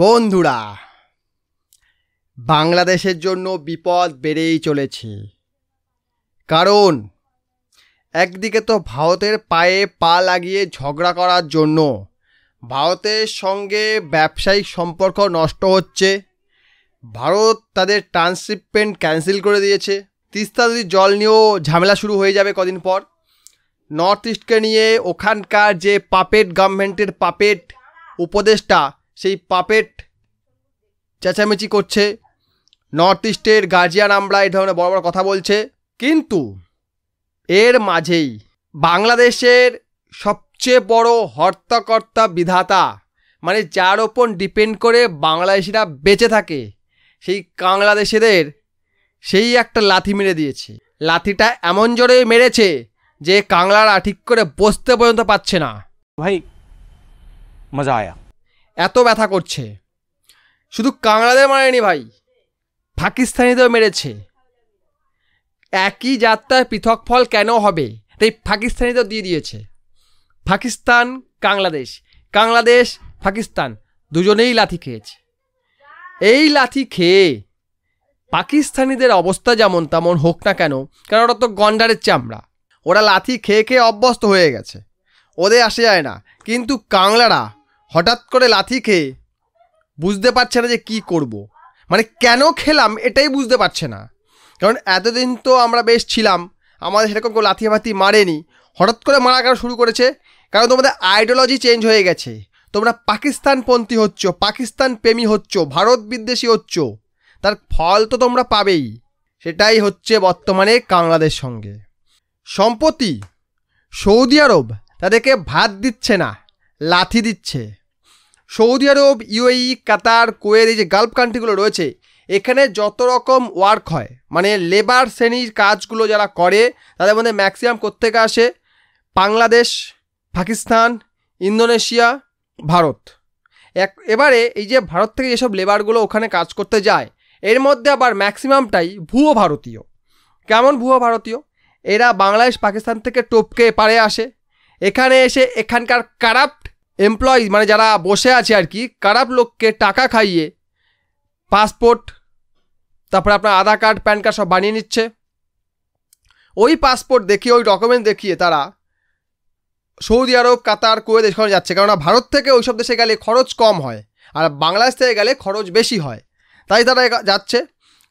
বন্ধুরা, বাংলাদেশের জন্য বিপদ বেড়েই চলেছে। কারণ একদিকে তো ভারতের পায়ে পা লাগিয়ে ঝগড়া করার জন্য ভারতের সঙ্গে ব্যবসায়িক সম্পর্ক নষ্ট হচ্ছে। ভারত তাদের ট্রান্সশিপমেন্ট ক্যান্সেল করে দিয়েছে। তিস্তা নদীর জল নিয়েও ঝামেলা শুরু হয়ে যাবে কদিন পর। নর্থ ইস্টকে নিয়ে ওখানকার যে পাপেট গভর্নমেন্টের পাপেট উপদেষ্টা, সেই পাপেট চেঁচামেচি করছে। নর্থ ইস্টের গার্জিয়ান আমরা এই ধরনের বড় বড় কথা বলছে। কিন্তু এর মাঝেই বাংলাদেশের সবচেয়ে বড় হর্তাকর্তা বিধাতা, মানে যার ওপর ডিপেন্ড করে বাংলাদেশিরা বেঁচে থাকে, সেই বাংলাদেশিদের সেই একটা লাথি মেরে দিয়েছে। লাথিটা এমন জোরে মেরেছে যে কাংলারা ঠিক করে বসতে পর্যন্ত পাচ্ছে না। ভাই মজা আয়া, এত ব্যথা করছে। শুধু কাংলাদের মারেনি ভাই, পাকিস্তানিদেরও মেরেছে। একই যাত্রায় পৃথক ফল কেন হবে, তাই পাকিস্তানিদের দিয়ে দিয়েছে। পাকিস্তান বাংলাদেশ, বাংলাদেশ পাকিস্তান দুজনেই লাথি খেয়েছে। এই লাথি খেয়ে পাকিস্তানিদের অবস্থা যেমন তেমন হোক না কেন, কারণ ওরা তো গন্ডারের চামড়া, ওরা লাথি খেয়ে খেয়ে অভ্যস্ত হয়ে গেছে, ওদের আসে যায় না। কিন্তু কাংলারা হঠাৎ করে লাথি খেয়ে বুঝতে পারছে না যে কী করব, মানে কেন খেলাম এটাই বুঝতে পারছে না। কারণ এতদিন তো আমরা বেশ ছিলাম, আমাদের সেরকম কেউ লাথি ফাথি মারেনি। হঠাৎ করে মারা কেন শুরু করেছে? কারণ তোমাদের আইডিওলজি চেঞ্জ হয়ে গেছে। তোমরা পাকিস্তানপন্থী হচ্ছ, পাকিস্তান প্রেমী হচ্ছ, ভারত বিদ্বেষী হচ্ছ, তার ফল তো তোমরা পাবেই। সেটাই হচ্ছে বর্তমানে বাংলাদেশ সঙ্গে। সম্প্রতি সৌদি আরব তাদেরকে ভাত দিচ্ছে না, লাথি দিচ্ছে। সৌদি আরব, ইউএই, কাতার, কুয়েত, এই যে গালফ কান্ট্রিগুলো রয়েছে, এখানে যত রকম ওয়ার্ক হয়, মানে লেবার শ্রেণীর কাজগুলো যারা করে, তাদের মধ্যে ম্যাক্সিমাম কোত্থেকে আসে? বাংলাদেশ, পাকিস্তান, ইন্দোনেশিয়া, ভারত। এবারে এই যে ভারত থেকে যেসব লেবারগুলো ওখানে কাজ করতে যায়, এর মধ্যে আবার ম্যাক্সিমামটাই ভুয়ো ভারতীয়। কেমন ভুয়ো ভারতীয়? এরা বাংলাদেশ পাকিস্তান থেকে টপকে পারে আসে, এখানে এসে এখানকার কারাপ্ট এমপ্লয়িজ, মানে যারা বসে আছে আর কি, কারাপ্ট লোককে টাকা খাইয়ে পাসপোর্ট, তারপরে আপনার আধার কার্ড, প্যান কার্ড সব বানিয়ে নিচ্ছে। ওই পাসপোর্ট দেখিয়ে, ওই ডকুমেন্ট দেখিয়ে তারা সৌদি আরব, কাতার, কুয়েত এখানে যাচ্ছে। কেননা ভারত থেকে ওইসব দেশে গেলে খরচ কম হয়, আর বাংলাদেশ থেকে গেলে খরচ বেশি হয়, তাই তারা যাচ্ছে।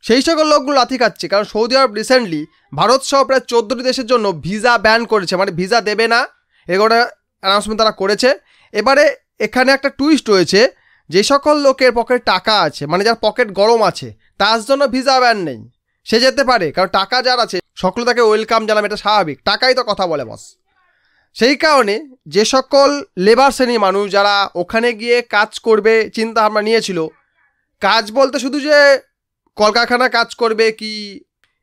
সেই সকল লোকগুলো লাথি খাচ্ছে। কারণ সৌদি আরব রিসেন্টলি ভারত সহ প্রায় 14টি দেশের জন্য ভিসা ব্যান করেছে, মানে ভিসা দেবে না, এগুলো অ্যানাউন্সমেন্ট তারা করেছে। এবারে এখানে একটা টুইস্ট রয়েছে, যে সকল লোকের পকেটে টাকা আছে, মানে যার পকেট গরম আছে, তার জন্য ভিসা ব্যান নেই, সে যেতে পারে। কারণ টাকা যার আছে সকলে তাকে ওয়েলকাম জানাবে, এটা স্বাভাবিক, টাকাই তো কথা বলে বস। সেই কারণে যে সকল লেবার শ্রেণীর মানুষ যারা ওখানে গিয়ে কাজ করবে চিন্তা ভাবনা নিয়েছিল, কাজ বলতে শুধু যে কলকারখানা কাজ করবে কি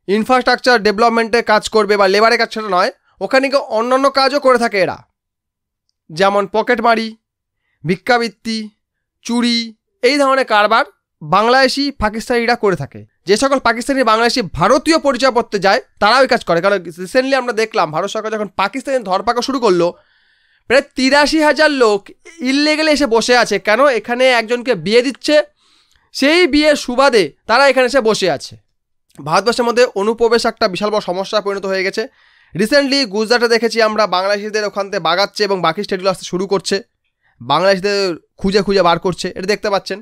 ইনফ্রাস্ট্রাকচার ডেভেলপমেন্টে কাজ করবে বা লেবারের কাজ, সেটা নয়, ওখানে গিয়ে অন্যান্য কাজও করে থাকে এরা। যেমন পকেটমারি, ভিক্ষাবৃত্তি, চুরি, এই ধরনের কারবার বাংলাদেশি পাকিস্তানিরা করে থাকে। যে সকল পাকিস্তানি বাংলাদেশি ভারতীয় পরিচয়পত্রে যায়, তারা ওই কাজ করে। কারণ রিসেন্টলি আমরা দেখলাম ভারত সরকার যখন পাকিস্তানি ধরপাকড় শুরু করলো, প্রায় 83,000 লোক ইললিগালি এসে বসে আছে। কেন? এখানে একজনকে বিয়ে দিচ্ছে, সেই বিয়ের সুবাদে তারা এখানে এসে বসে আছে। ভারতবর্ষের মধ্যে অনুপ্রবেশ একটা বিশাল বড় সমস্যায় পরিণত হয়ে গেছে। রিসেন্টলি গুজরাটে দেখেছি আমরা, বাংলাদেশিদের ওখান থেকে বাগাচ্ছে এবং বাকি স্টেটগুলো আসতে শুরু করছে, বাংলাদেশিদের খুঁজে খুঁজে বার করছে, এটা দেখতে পাচ্ছেন।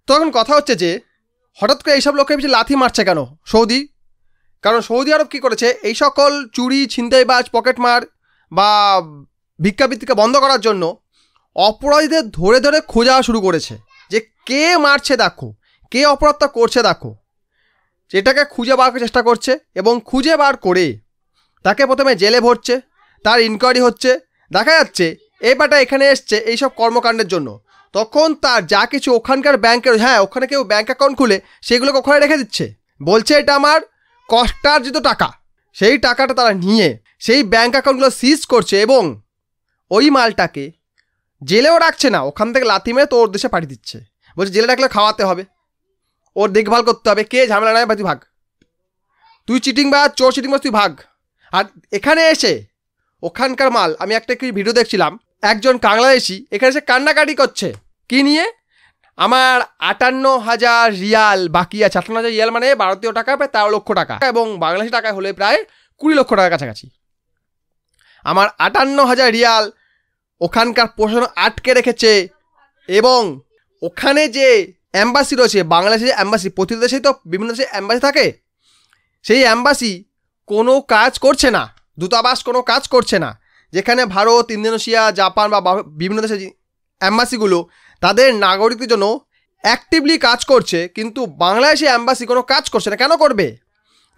তো এখন কথা হচ্ছে যে হঠাৎ করে এইসব লোকের পিছিয়ে লাথি মারছে কেন সৌদি? কারণ সৌদি আরব কী করেছে, এই সকল চুরি, ছিনতাইবাজ, পকেটমার বা ভিক্ষাবৃত্তিকে বন্ধ করার জন্য অপরাধীদের ধরে ধরে খোঁজা শুরু করেছে, যে কে মারছে দেখো, কে অপরাধটা করছে দেখো, যেটাকে খুঁজে বার করার চেষ্টা করছে। এবং খুঁজে বার করে তাকে প্রথমে জেলে ভরছে, তার ইনকোয়ারি হচ্ছে, দেখা যাচ্ছে এই বাটা এখানে এসছে এইসব কর্মকাণ্ডের জন্য। তখন তার যা কিছু ওখানকার ব্যাংকের, হ্যাঁ ওখানে কেউ ব্যাঙ্ক অ্যাকাউন্ট খুলে সেগুলোকে ওখানে রেখে দিচ্ছে, বলছে এটা আমার কষ্টার্জিত টাকা। সেই টাকাটা তারা নিয়ে সেই ব্যাঙ্ক অ্যাকাউন্টগুলো সিজ করছে এবং ওই মালটাকে জেলেও রাখছে না, ওখান থেকে লাথি মেরে তো ওর দেশে পাঠিয়ে দিচ্ছে। বলছে জেলে রাখলে খাওয়াতে হবে, ওর দেখভাল করতে হবে, কে ঝামেলা নেয় বা তুই ভাগ, তুই চিটিং বা চোর চিটিং বা তুই ভাগ। আর এখানে এসে ওখানকার মাল, আমি একটা ভিডিও দেখছিলাম, একজন বাংলাদেশি এখানে এসে কান্নাকাটি করছে, কি নিয়ে? আমার 58,000 রিয়াল বাকি আছে। 58,000 রিয়াল মানে ভারতীয় টাকা প্রায় 13 লক্ষ টাকা, এবং বাংলাদেশি টাকায় হলে প্রায় 20 লক্ষ টাকার কাছাকাছি। আমার 58,000 রিয়াল ওখানকার প্রশাসন আটকে রেখেছে, এবং ওখানে যে অ্যাম্বাসি রয়েছে, বাংলাদেশের অ্যাম্বাসি, প্রতিটি দেশেই তো বিভিন্ন দেশে অ্যাম্বাসি থাকে, সেই অ্যাম্বাসি কোনো কাজ করছে না, দূতাবাস কোনো কাজ করছে না। যেখানে ভারত, ইন্দোনেশিয়া, জাপান বা বিভিন্ন দেশের অ্যাম্বাসিগুলো তাদের নাগরিকদের জন্য অ্যাক্টিভলি কাজ করছে, কিন্তু বাংলাদেশে অ্যাম্বাসি কোনো কাজ করছে না। কেন করবে?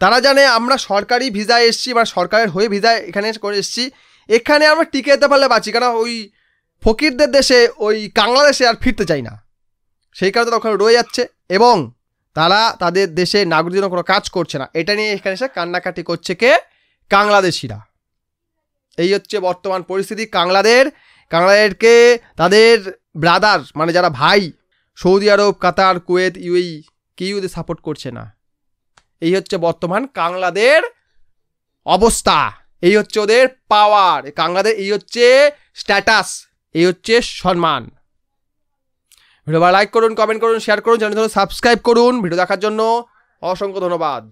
তারা জানে আমরা সরকারি ভিসায় এসেছি বা সরকারের হয়ে ভিসায় এখানে করে এসেছি, এখানে আমরা টিকে যেতে পারলে বাঁচি, কারণ ওই ফকিরদের দেশে, ওই বাংলাদেশে আর ফিরতে চাই না। সেই কারণে তারা ওখানে রয়ে যাচ্ছে, এবং তারা তাদের দেশে নাগরিকদের জন্য কোনো কাজ করছে না। এটা নিয়ে এখানে এসে কান্নাকাটি করছে কে? বাংলাদেশিরা। এই হচ্ছে বর্তমান পরিস্থিতি। কাংলাদেশকে তাদের ব্রাদার, মানে যারা ভাই, সৌদি আরব, কাতার, কুয়েত, ইউএই, কেউ ওদের সাপোর্ট করছে না। এই হচ্ছে বর্তমান কাংলাদের অবস্থা, এই হচ্ছে ওদের পাওয়ার, কাংলাদের এই হচ্ছে স্ট্যাটাস, এই হচ্ছে সম্মান। ভিডিও লাইক করুন, কমেন্ট করুন, শেয়ার করুন, চ্যানেল সাবস্ক্রাইব করুন। ভিডিও দেখার জন্য অসংখ্য ধন্যবাদ।